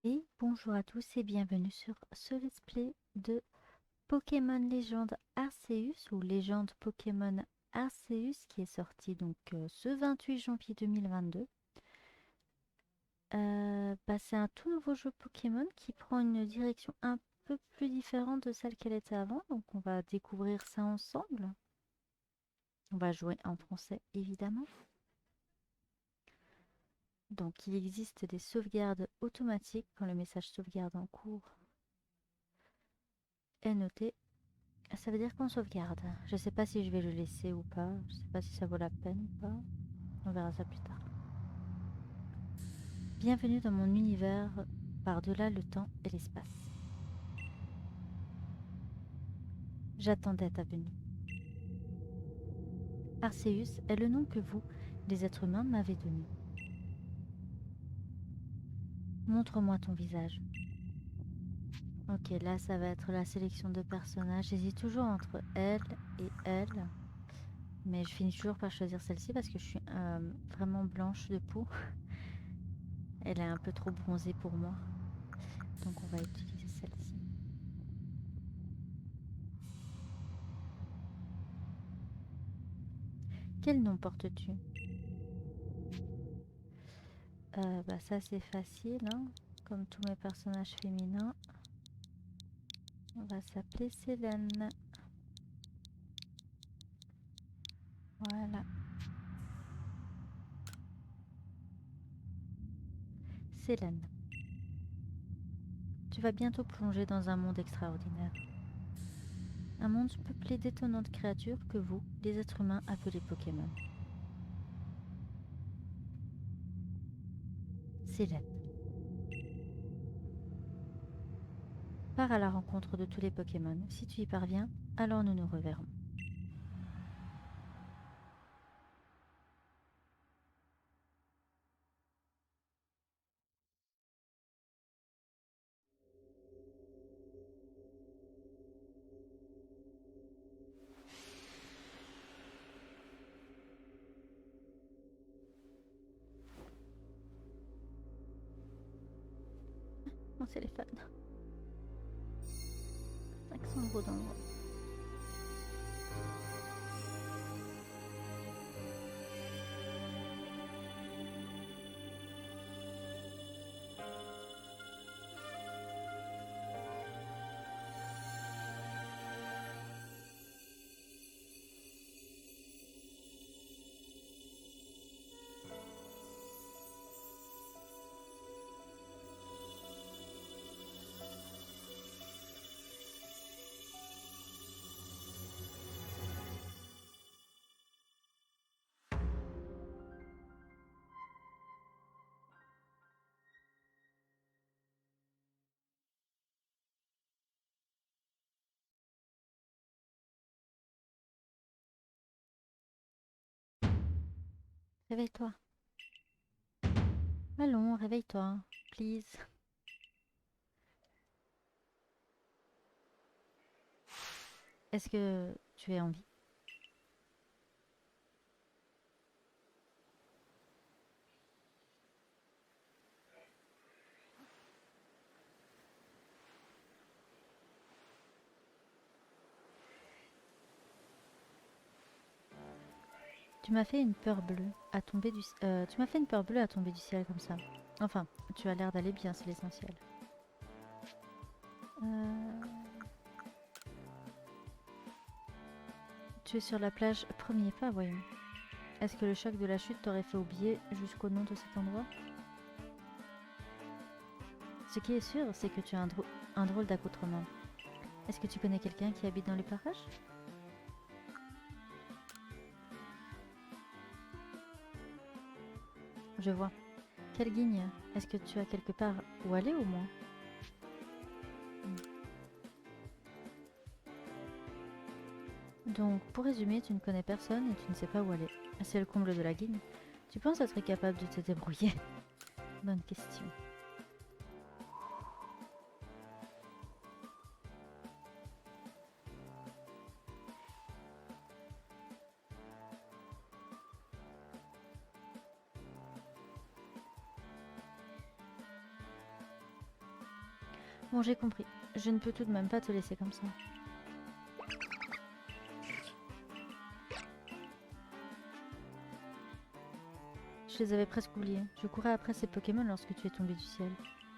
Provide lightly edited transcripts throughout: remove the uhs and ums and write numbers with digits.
Et bonjour à tous et bienvenue sur ce let's play de Pokémon Légende Arceus ou Légende Pokémon Arceus qui est sorti donc ce 28 janvier 2022. C'est un tout nouveau jeu Pokémon qui prend une direction un peu plus différente de celle qu'elle était avant, donc on va découvrir ça ensemble. On va jouer en français évidemment. Donc il existe des sauvegardes automatiques quand le message sauvegarde en cours est noté. Ça veut dire qu'on sauvegarde. Je sais pas si je vais le laisser ou pas. Je sais pas si ça vaut la peine ou pas. On verra ça plus tard. Bienvenue dans mon univers par-delà le temps et l'espace. J'attendais ta venue. Arceus est le nom que vous, les êtres humains, m'avez donné. Montre-moi ton visage. Ok, là ça va être la sélection de personnages. J'hésite toujours entre elle et elle. Mais je finis toujours par choisir celle-ci parce que je suis vraiment blanche de peau. Elle est un peu trop bronzée pour moi. Donc on va utiliser celle-ci. Quel nom portes-tu? Ça c'est facile, hein. Comme tous mes personnages féminins. On va s'appeler Célène. Voilà. Célène. Tu vas bientôt plonger dans un monde extraordinaire. Un monde peuplé d'étonnantes créatures que vous, les êtres humains, appelez Pokémon. Célène. Pars à la rencontre de tous les Pokémon. Si tu y parviens, alors nous nous reverrons. Mon téléphone. 500 € dans le roi. Réveille-toi. Allons, réveille-toi. Please. Est-ce que tu es en vie? Tu m'as fait une peur bleue à tomber du... tu m'as fait une peur bleue à tomber du ciel comme ça. Enfin, tu as l'air d'aller bien, c'est l'essentiel. Tu es sur la plage, premier pas, voyons. Est-ce que le choc de la chute t'aurait fait oublier jusqu'au nom de cet endroit? Ce qui est sûr, c'est que tu as un drôle d'accoutrement. Est-ce que tu connais quelqu'un qui habite dans les parages? Je vois. Quelle guigne. Est-ce que tu as quelque part où aller au moins? Donc, pour résumer, tu ne connais personne et tu ne sais pas où aller. C'est le comble de la guigne. Tu penses être capable de te débrouiller? Bonne question. Bon, j'ai compris. Je ne peux tout de même pas te laisser comme ça. Je les avais presque oubliés. Je courais après ces Pokémon lorsque tu es tombé du ciel.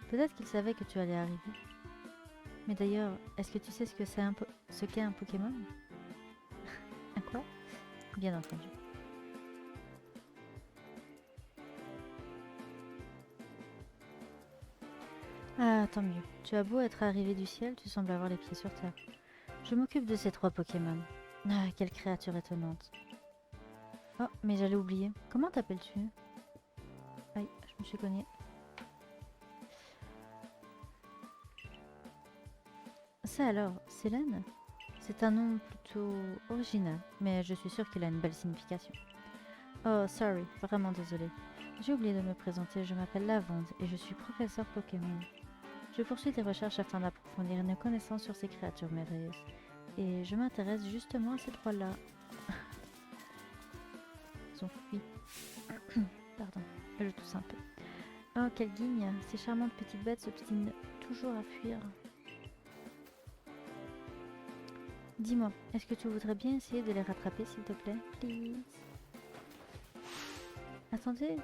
Peut-être qu'ils savaient que tu allais arriver. Mais d'ailleurs, est-ce que tu sais ce que c'est ce qu'est un Pokémon? Un quoi? Bien entendu. Ah, tant mieux. Tu as beau être arrivé du ciel, tu sembles avoir les pieds sur terre. Je m'occupe de ces 3 Pokémon. Ah, quelle créature étonnante. Oh, mais j'allais oublier. Comment t'appelles-tu? Aïe, je me suis cognée. Ça alors, Célène? C'est un nom plutôt original, mais je suis sûre qu'il a une belle signification. Oh, sorry, vraiment désolée. J'ai oublié de me présenter, je m'appelle Lavande et je suis professeur Pokémon. Je poursuis des recherches afin d'approfondir une connaissance sur ces créatures merveilleuses. Et je m'intéresse justement à ces 3-là. Ils ont fui. Pardon, je tousse un peu. Oh, quelle guigne! Ces charmantes petites bêtes s'obstinent toujours à fuir. Dis-moi, est-ce que tu voudrais bien essayer de les rattraper, s'il te plaît? Please. Attendez.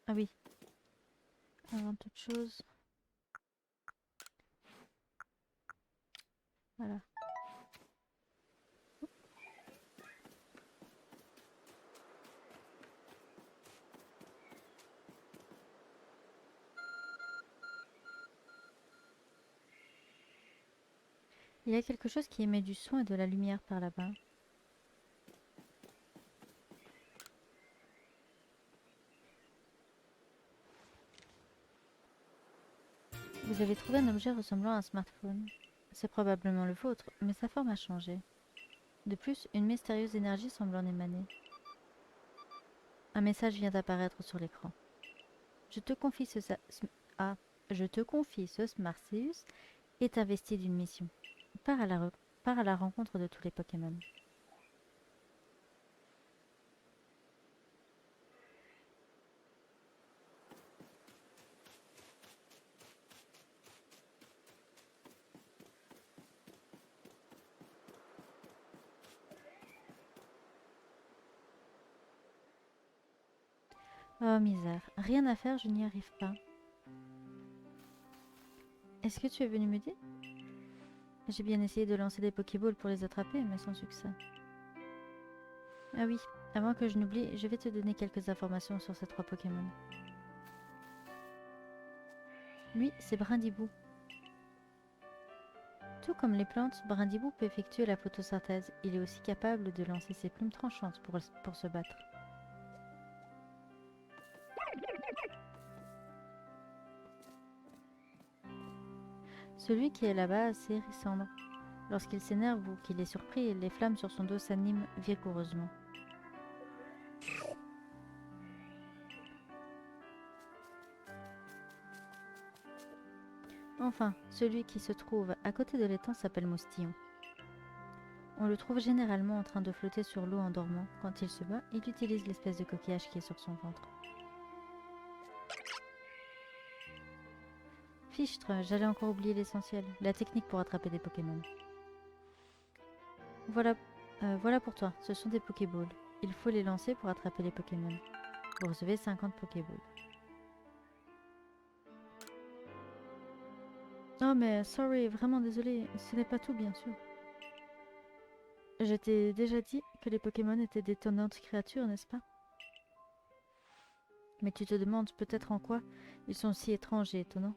Ah oui. Avant toute chose. Voilà. Il y a quelque chose qui émet du son et de la lumière par là-bas. Vous avez trouvé un objet ressemblant à un smartphone. C'est probablement le vôtre, mais sa forme a changé. De plus, une mystérieuse énergie semble en émaner. Un message vient d'apparaître sur l'écran. Je te confie ce Smarseus est investi d'une mission. Pars à la rencontre de tous les Pokémon. Oh misère, rien à faire, je n'y arrive pas. Est-ce que tu es venu m'aider? J'ai bien essayé de lancer des Pokéballs pour les attraper, mais sans succès. Ah oui, avant que je n'oublie, je vais te donner quelques informations sur ces 3 Pokémon. Lui, c'est Brindibou. Tout comme les plantes, Brindibou peut effectuer la photosynthèse. Il est aussi capable de lancer ses plumes tranchantes pour se battre. Celui qui est là-bas, c'est Rissandre. Lorsqu'il s'énerve ou qu'il est surpris, les flammes sur son dos s'animent vigoureusement. Enfin, celui qui se trouve à côté de l'étang s'appelle Moustillon. On le trouve généralement en train de flotter sur l'eau en dormant. Quand il se bat, il utilise l'espèce de coquillage qui est sur son ventre. Fichtre, j'allais encore oublier l'essentiel, la technique pour attraper des Pokémon. Voilà pour toi, ce sont des Pokéballs. Il faut les lancer pour attraper les Pokémon. Vous recevez 50 Pokéballs. Oh mais sorry, vraiment désolé, ce n'est pas tout bien sûr. Je t'ai déjà dit que les Pokémon étaient d'étonnantes créatures, n'est-ce pas? Mais tu te demandes peut-être en quoi ils sont si étranges et étonnants.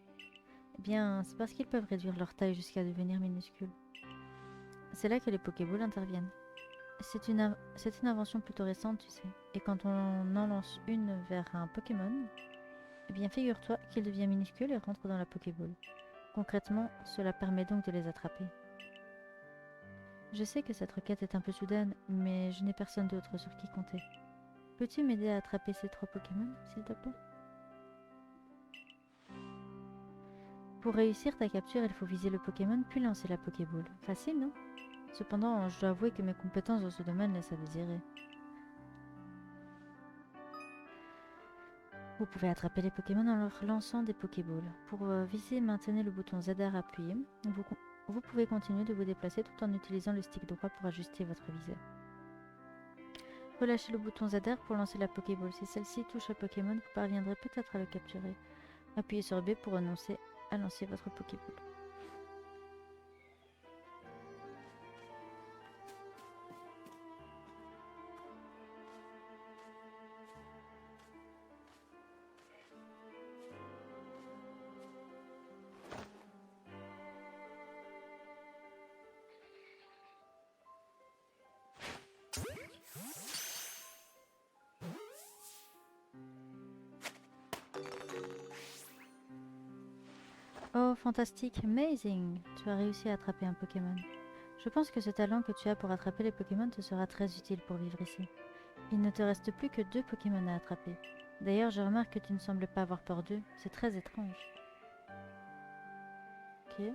Eh bien, c'est parce qu'ils peuvent réduire leur taille jusqu'à devenir minuscules. C'est là que les Pokéballs interviennent. C'est une invention plutôt récente, tu sais. Et quand on en lance une vers un Pokémon, eh bien figure-toi qu'il devient minuscule et rentre dans la Pokéball. Concrètement, cela permet donc de les attraper. Je sais que cette requête est un peu soudaine, mais je n'ai personne d'autre sur qui compter. Peux-tu m'aider à attraper ces 3 Pokémon, s'il te plaît? Pour réussir ta capture, il faut viser le Pokémon puis lancer la Pokéball. Facile, non? Cependant, je dois avouer que mes compétences dans ce domaine laissent à désirer. Vous pouvez attraper les Pokémon en leur lançant des Pokéballs. Pour viser, maintenez le bouton ZR appuyé. Vous pouvez continuer de vous déplacer tout en utilisant le stick droit pour ajuster votre visée. Relâchez le bouton ZR pour lancer la Pokéball. Si celle-ci touche un Pokémon, vous parviendrez peut-être à le capturer. Appuyez sur B pour renoncer à lancer votre Pokéball. Oh, fantastique, amazing! Tu as réussi à attraper un Pokémon. Je pense que ce talent que tu as pour attraper les Pokémon te sera très utile pour vivre ici. Il ne te reste plus que 2 Pokémon à attraper. D'ailleurs, je remarque que tu ne sembles pas avoir peur d'eux. C'est très étrange. Ok.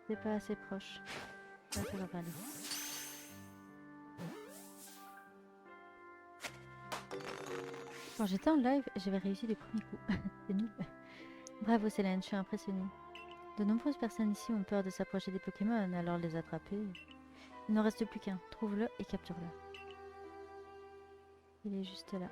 C'est pas assez proche. Là, ça va pas aller. Quand j'étais en live, j'avais réussi les premiers coups. C'est nul. Bravo Célène, je suis impressionnée. De nombreuses personnes ici ont peur de s'approcher des Pokémon, alors les attraper. Il n'en reste plus qu'un. Trouve-le et capture-le. Il est juste là.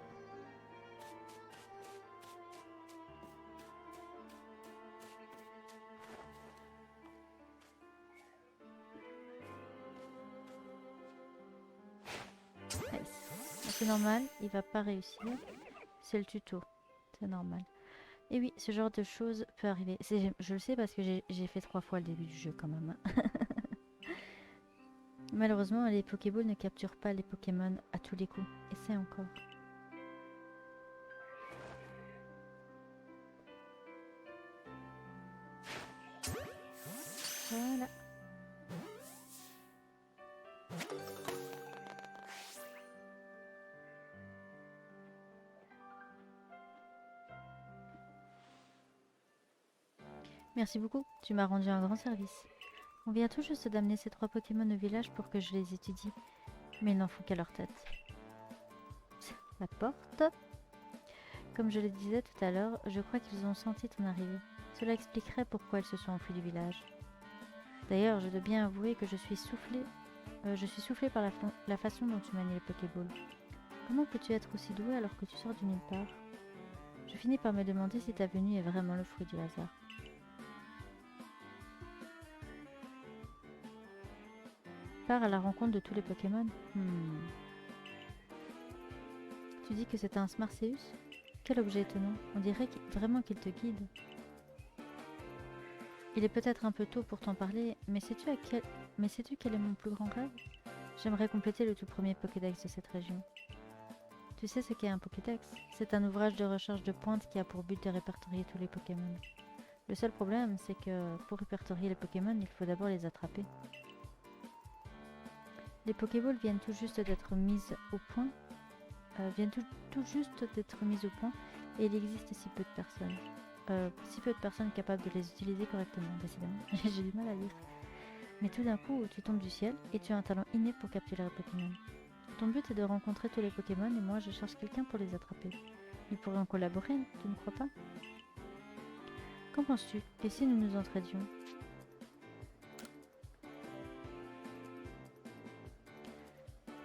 Nice. C'est normal, il va pas réussir. C'est le tuto. C'est normal. Et oui, ce genre de choses peut arriver. Je le sais parce que j'ai fait 3 fois le début du jeu quand même. Malheureusement, les Pokéballs ne capturent pas les Pokémon à tous les coups. Essaie encore. Voilà. Merci beaucoup, tu m'as rendu un grand service. On vient tout juste d'amener ces 3 Pokémon au village pour que je les étudie. Mais ils n'en font qu'à leur tête. La porte. Comme je le disais tout à l'heure, je crois qu'ils ont senti ton arrivée. Cela expliquerait pourquoi ils se sont enfuis du village. D'ailleurs, je dois bien avouer que je suis soufflée par la façon dont tu manies les Pokéballs. Comment peux-tu être aussi doué alors que tu sors de nulle part? Je finis par me demander si ta venue est vraiment le fruit du hasard. Pars à la rencontre de tous les Pokémon. Tu dis que c'est un Smarseus? Quel objet étonnant. On dirait vraiment qu'il te guide. Il est peut-être un peu tôt pour t'en parler, mais sais-tu quel est mon plus grand rêve? J'aimerais compléter le tout premier Pokédex de cette région. Tu sais ce qu'est un Pokédex? C'est un ouvrage de recherche de pointe qui a pour but de répertorier tous les Pokémon. Le seul problème, c'est que pour répertorier les Pokémon, il faut d'abord les attraper. Les Pokéballs viennent tout juste d'être mises au point. Et il existe si peu de personnes capables de les utiliser correctement, décidément. J'ai du mal à lire. Mais tout d'un coup, tu tombes du ciel et tu as un talent inné pour capturer les Pokémon. Ton but est de rencontrer tous les Pokémon et moi je cherche quelqu'un pour les attraper. Ils pourraient en collaborer, tu ne crois pas? Qu'en penses-tu? Et si nous nous entraidions?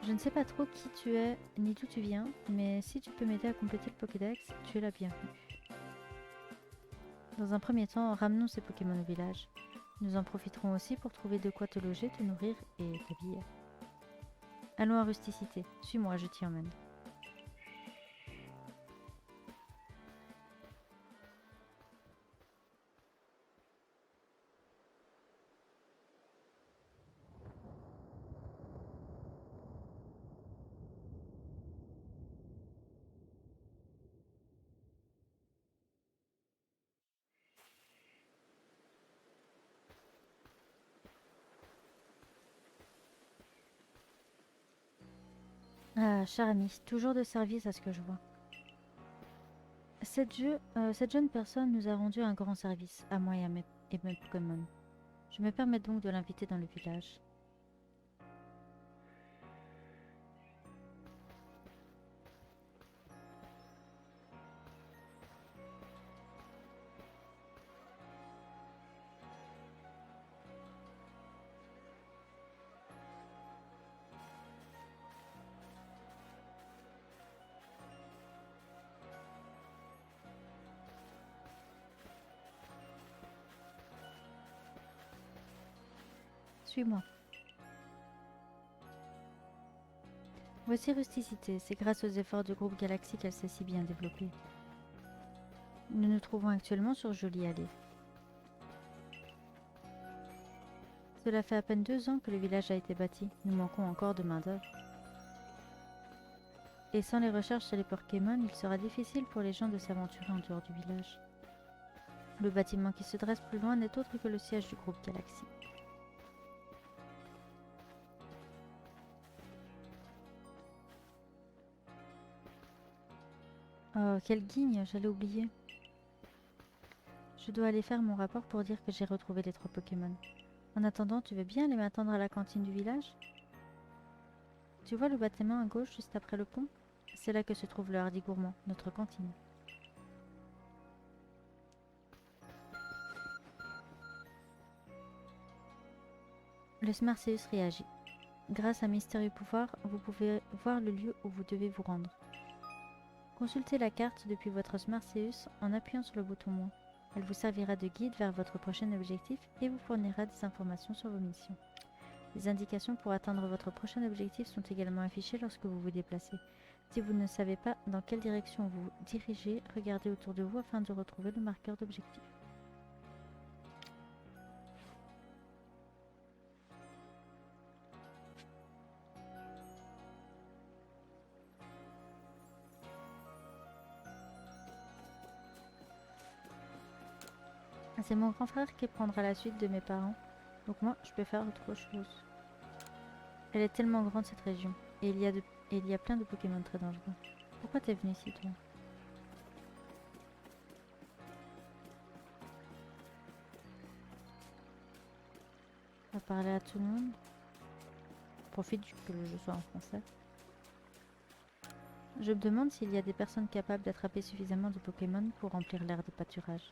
Je ne sais pas trop qui tu es ni d'où tu viens, mais si tu peux m'aider à compléter le Pokédex, tu es la bienvenue. Dans un premier temps, ramenons ces Pokémon au village. Nous en profiterons aussi pour trouver de quoi te loger, te nourrir et t'habiller. Allons à Rusticité. Suis-moi, je t'y emmène. Ah, cher ami, toujours de service à ce que je vois. Cette jeune personne nous a rendu un grand service, à moi et mes Pokémon. Je me permets donc de l'inviter dans le village. Suis-moi. Voici Rusticité, c'est grâce aux efforts du groupe Galaxy qu'elle s'est si bien développée. Nous nous trouvons actuellement sur Jolie Allée. Cela fait à peine 2 ans que le village a été bâti. Nous manquons encore de main-d'œuvre. Et sans les recherches sur les Pokémon, il sera difficile pour les gens de s'aventurer en dehors du village. Le bâtiment qui se dresse plus loin n'est autre que le siège du groupe Galaxy. Oh, quelle guigne, j'allais oublier. Je dois aller faire mon rapport pour dire que j'ai retrouvé les 3 Pokémon. En attendant, tu veux bien aller m'attendre à la cantine du village? Tu vois le bâtiment à gauche, juste après le pont? C'est là que se trouve le Hardy Gourmand, notre cantine. Le Smarceus réagit. Grâce à un mystérieux pouvoir, vous pouvez voir le lieu où vous devez vous rendre. Consultez la carte depuis votre Smarceus en appuyant sur le bouton moins. Elle vous servira de guide vers votre prochain objectif et vous fournira des informations sur vos missions. Les indications pour atteindre votre prochain objectif sont également affichées lorsque vous vous déplacez. Si vous ne savez pas dans quelle direction vous dirigez, regardez autour de vous afin de retrouver le marqueur d'objectif. C'est mon grand frère qui prendra la suite de mes parents, donc moi je peux faire autre chose. Elle est tellement grande cette région, et il y a plein de Pokémon très dangereux. Pourquoi t'es venu ici toi? On va parler à tout le monde. Profite que le jeu soit en français. Je me demande s'il y a des personnes capables d'attraper suffisamment de Pokémon pour remplir l'aire de pâturage.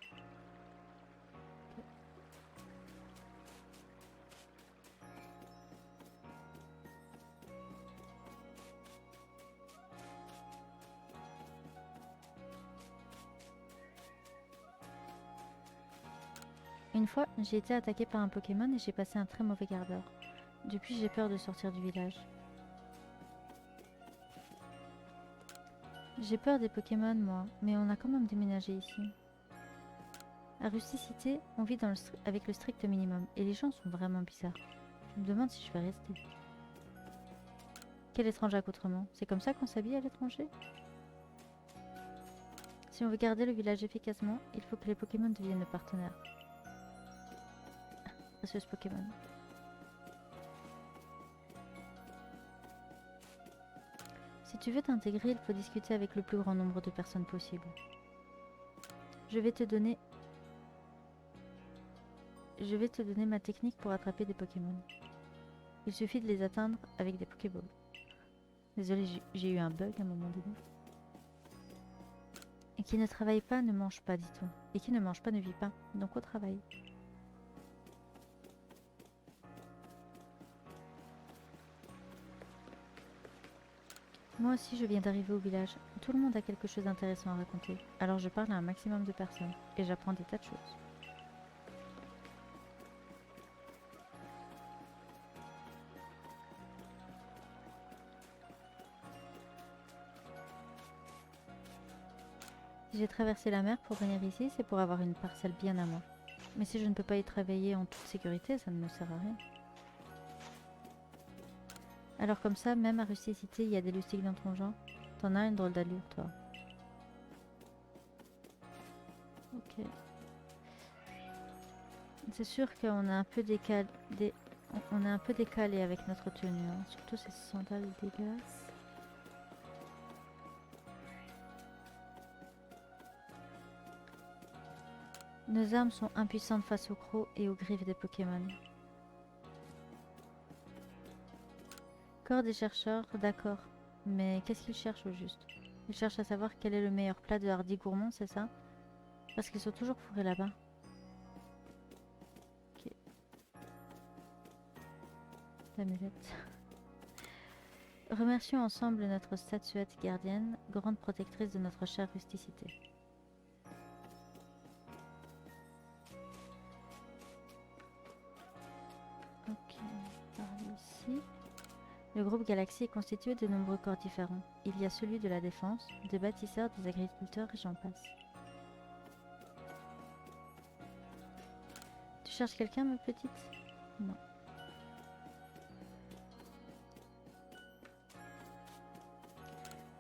Une fois, j'ai été attaqué par un Pokémon et j'ai passé un très mauvais quart d'heure. Depuis, j'ai peur de sortir du village. J'ai peur des Pokémon, moi, mais on a quand même déménagé ici. À Rusticité, on vit avec le strict minimum, et les gens sont vraiment bizarres. Je me demande si je vais rester. Quel étrange accoutrement. C'est comme ça qu'on s'habille à l'étranger? Si on veut garder le village efficacement, il faut que les Pokémon deviennent nos partenaires. Précieux Pokémon. Si tu veux t'intégrer, il faut discuter avec le plus grand nombre de personnes possible. Je vais te donner ma technique pour attraper des Pokémon. Il suffit de les atteindre avec des Pokéballs. Désolé, j'ai eu un bug à un moment donné. Et qui ne travaille pas ne mange pas, dit-on. Et qui ne mange pas ne vit pas, donc au travail. Moi aussi, je viens d'arriver au village. Tout le monde a quelque chose d'intéressant à raconter. Alors je parle à un maximum de personnes. Et j'apprends des tas de choses. Si j'ai traversé la mer pour venir ici, c'est pour avoir une parcelle bien à moi. Mais si je ne peux pas y travailler en toute sécurité, ça ne me sert à rien. Alors comme ça, même à Rusticité, il y a des loustiques dans ton genre. T'en as une drôle d'allure, toi. Ok. C'est sûr qu'on a un peu décalé, on est un peu décalé avec notre tenue, hein. Surtout ces sandales dégueulasses. Nos armes sont impuissantes face aux crocs et aux griffes des Pokémon. Corps des chercheurs, d'accord. Mais qu'est-ce qu'ils cherchent au juste? Ils cherchent à savoir quel est le meilleur plat de hardis gourmand, c'est ça? Parce qu'ils sont toujours fourrés là-bas. Ok. L'amulette. Remercions ensemble notre statuette gardienne, grande protectrice de notre chère rusticité. Ok, par ici. Le groupe Galaxy est constitué de nombreux corps différents. Il y a celui de la défense, des bâtisseurs, des agriculteurs et j'en passe. Tu cherches quelqu'un, ma petite? Non.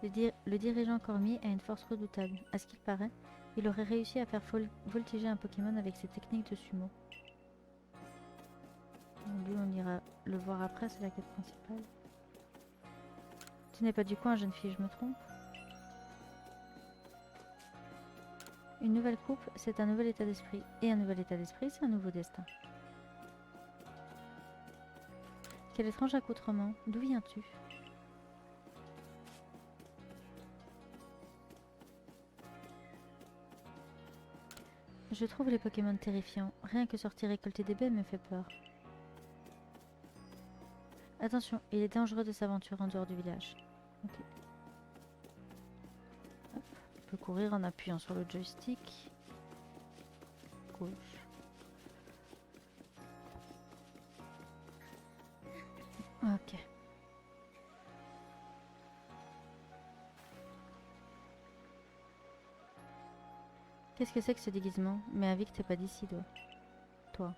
Le dirigeant Cormier a une force redoutable. À ce qu'il paraît, il aurait réussi à faire voltiger un Pokémon avec ses techniques de sumo. Lui, on ira le voir après, c'est la quête principale. Tu n'es pas du coin, jeune fille, je me trompe? Une nouvelle coupe, c'est un nouvel état d'esprit. Et un nouvel état d'esprit, c'est un nouveau destin. Quel étrange accoutrement. D'où viens-tu? Je trouve les Pokémon terrifiants. Rien que sortir récolter des baies me fait peur. Attention, il est dangereux de s'aventurer en dehors du village. Ok. Hop. On peut courir en appuyant sur le joystick. Gauche. Ok. Qu'est-ce que c'est que ce déguisement? Mais Avik, t'es pas d'ici, toi.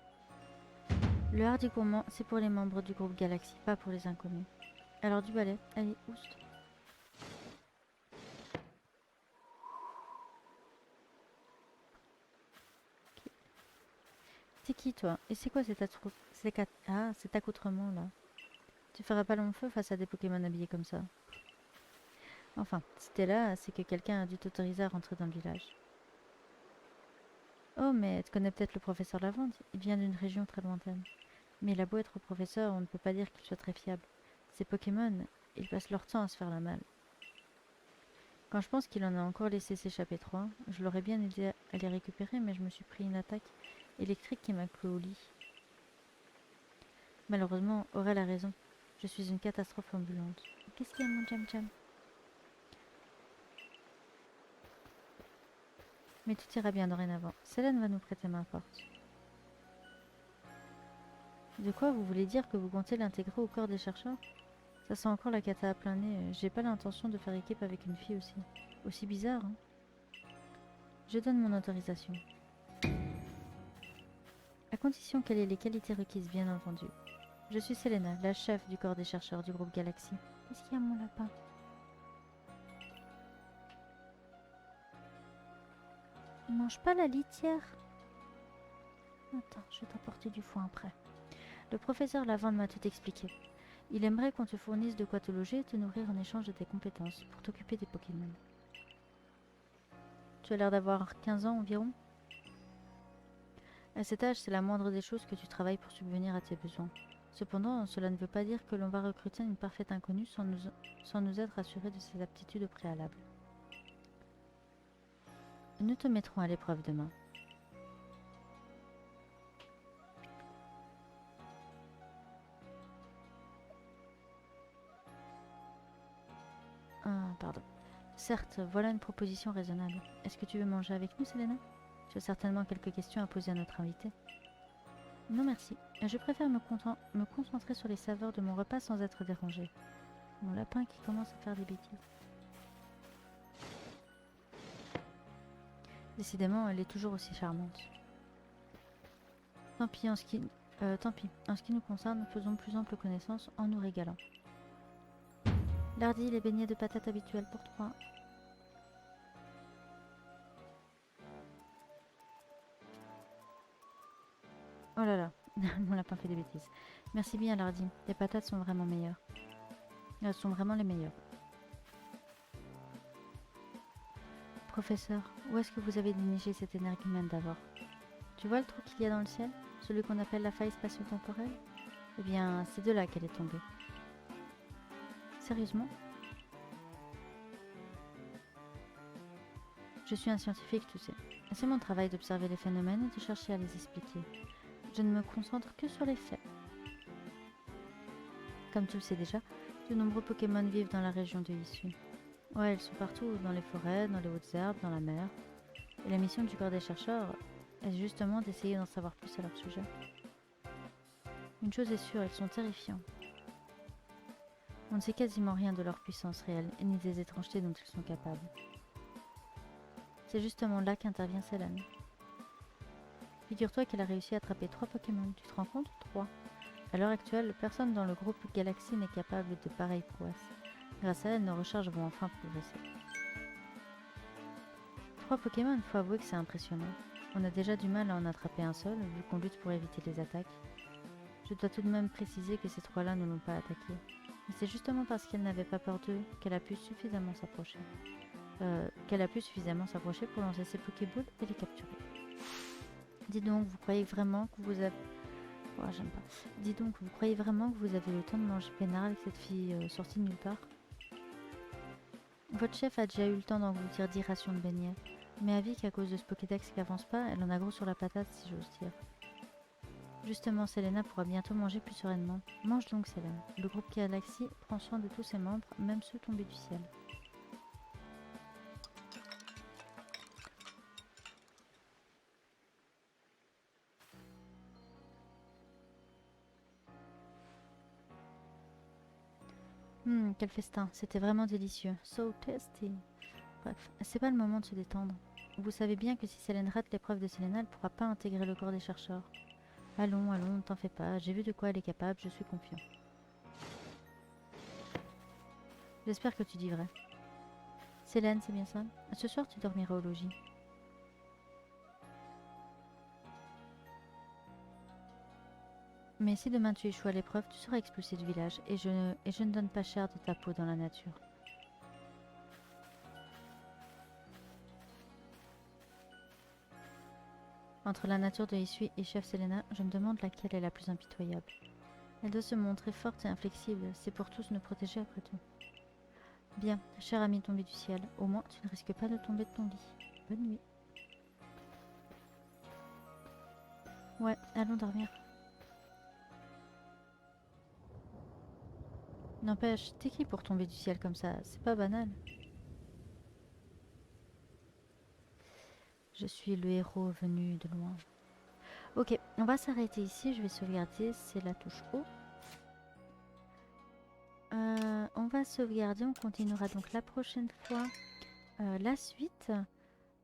Le hardi gourmand, c'est pour les membres du groupe Galaxy, pas pour les inconnus. Alors du balai, allez, oust. Okay. C'est qui toi? Et c'est quoi cet accoutrement là? Tu feras pas long feu face à des Pokémon habillés comme ça. Enfin, si t'es là, c'est que quelqu'un a dû t'autoriser à rentrer dans le village. Oh, mais tu connais peut-être le professeur Lavande? Il vient d'une région très lointaine. Mais il a beau être professeur, on ne peut pas dire qu'il soit très fiable. Ces Pokémon, ils passent leur temps à se faire la malle. Quand je pense qu'il en a encore laissé s'échapper 3, je l'aurais bien aidé à les récupérer, mais je me suis pris une attaque électrique qui m'a cloué au lit. Malheureusement, Aurel a raison. Je suis une catastrophe ambulante. Qu'est-ce qu'il y a, mon Jam-Jam? Mais tout ira bien dorénavant. Célène va nous prêter main forte. De quoi vous voulez dire que vous comptez l'intégrer au corps des chercheurs? Ça sent encore la cata à plein nez. J'ai pas l'intention de faire équipe avec une fille aussi bizarre, hein. Je donne mon autorisation. À condition qu'elle ait les qualités requises, bien entendu. Je suis Selena, la chef du corps des chercheurs du groupe Galaxy. Qu'est-ce qu'il y a, mon lapin? Il mange pas la litière? Attends, je vais t'apporter du foin après. Le professeur Lavande m'a tout expliqué. Il aimerait qu'on te fournisse de quoi te loger et te nourrir en échange de tes compétences pour t'occuper des Pokémon. Tu as l'air d'avoir 15 ans environ. À cet âge, c'est la moindre des choses que tu travailles pour subvenir à tes besoins. Cependant, cela ne veut pas dire que l'on va recruter une parfaite inconnue sans nous être assuré de ses aptitudes au préalable. Nous te mettrons à l'épreuve demain. Ah, pardon. Certes, voilà une proposition raisonnable. Est-ce que tu veux manger avec nous, Selena? Tu as certainement quelques questions à poser à notre invité. Non merci, je préfère me concentrer sur les saveurs de mon repas sans être dérangée. Mon lapin qui commence à faire des bêtises. Décidément, elle est toujours aussi charmante. Tant pis, en ce qui nous concerne, faisons plus ample connaissance en nous régalant. Lardy, les beignets de patates habituels pour 3. Oh là là, mon lapin fait des bêtises. Merci bien, Lardy. Les patates sont vraiment meilleures. Elles sont vraiment les meilleures. Professeur, où est-ce que vous avez déniché cette énergumène d'abord? Tu vois le trou qu'il y a dans le ciel? Celui qu'on appelle la faille spatio-temporelle? Eh bien, c'est de là qu'elle est tombée. Sérieusement? Je suis un scientifique, tu sais. C'est mon travail d'observer les phénomènes et de chercher à les expliquer. Je ne me concentre que sur les faits. Comme tu le sais déjà, de nombreux Pokémon vivent dans la région de Hisui. Ouais, ils sont partout, dans les forêts, dans les hautes herbes, dans la mer. Et la mission du corps des chercheurs est justement d'essayer d'en savoir plus à leur sujet. Une chose est sûre, ils sont terrifiants. On ne sait quasiment rien de leur puissance réelle, et ni des étrangetés dont ils sont capables. C'est justement là qu'intervient Célène. Figure-toi qu'elle a réussi à attraper 3 Pokémon, tu te rends compte? 3. À l'heure actuelle, personne dans le groupe Galaxy n'est capable de pareilles prouesses. Grâce à elle, nos recherches vont enfin progresser. 3 Pokémon, faut avouer que c'est impressionnant. On a déjà du mal à en attraper un seul, vu qu'on lutte pour éviter les attaques. Je dois tout de même préciser que ces 3-là ne l'ont pas attaqué. Mais c'est justement parce qu'elle n'avait pas peur d'eux qu'elle a pu suffisamment s'approcher. Pour lancer ses Pokéballs et les capturer. Dis donc, vous croyez vraiment que vous avez... Oh, j'aime pas. Dis donc, vous croyez vraiment que vous avez le temps de manger peinard avec cette fille sortie de nulle part? Votre chef a déjà eu le temps d'engloutir 10 rations de beignets. Mais avis qu'à cause de ce Pokédex qui avance pas, elle en a gros sur la patate, si j'ose dire. Justement, Selena pourra bientôt manger plus sereinement. Mange donc, Selena. Le groupe Galaxy prend soin de tous ses membres, même ceux tombés du ciel. Quel festin. C'était vraiment délicieux. So tasty. Bref, c'est pas le moment de se détendre. Vous savez bien que si Selene rate l'épreuve de Selena, elle pourra pas intégrer le corps des chercheurs. Allons, allons, ne t'en fais pas. J'ai vu de quoi elle est capable, je suis confiant. J'espère que tu dis vrai. Selene, c'est bien ça? Ce soir, tu dormiras au logis. Mais si demain tu échoues à l'épreuve, tu seras expulsé du village et je ne donne pas cher de ta peau dans la nature. Entre la nature de Hisui et Chef Selena, je me demande laquelle est la plus impitoyable. Elle doit se montrer forte et inflexible, c'est pour tous nous protéger après tout. Bien, cher ami tombé du ciel, au moins tu ne risques pas de tomber de ton lit. Bonne nuit. Ouais, allons dormir. N'empêche, t'es qui pour tomber du ciel comme ça? C'est pas banal. Je suis le héros venu de loin. Ok, on va s'arrêter ici. Je vais sauvegarder. C'est la touche O. On va sauvegarder. On continuera donc la prochaine fois la suite.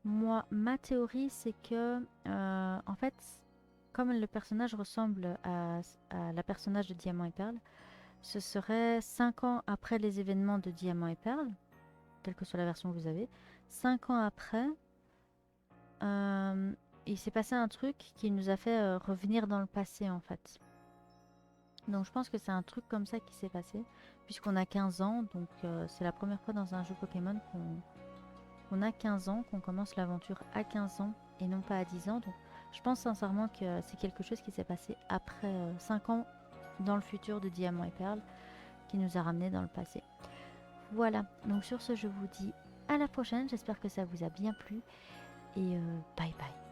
Moi, ma théorie, c'est que, en fait, comme le personnage ressemble à la personnage de Diamant et Perle, ce serait 5 ans après les événements de Diamant et Perle, quelle que soit la version que vous avez. 5 ans après, il s'est passé un truc qui nous a fait revenir dans le passé, en fait. Donc je pense que c'est un truc comme ça qui s'est passé, puisqu'on a 15 ans, donc c'est la première fois dans un jeu Pokémon qu'on a 15 ans, qu'on commence l'aventure à 15 ans et non pas à 10 ans. Donc je pense sincèrement que c'est quelque chose qui s'est passé après 5 ans dans le futur de Diamant et Perle, qui nous a ramenés dans le passé. Voilà, donc sur ce je vous dis à la prochaine, j'espère que ça vous a bien plu et bye bye.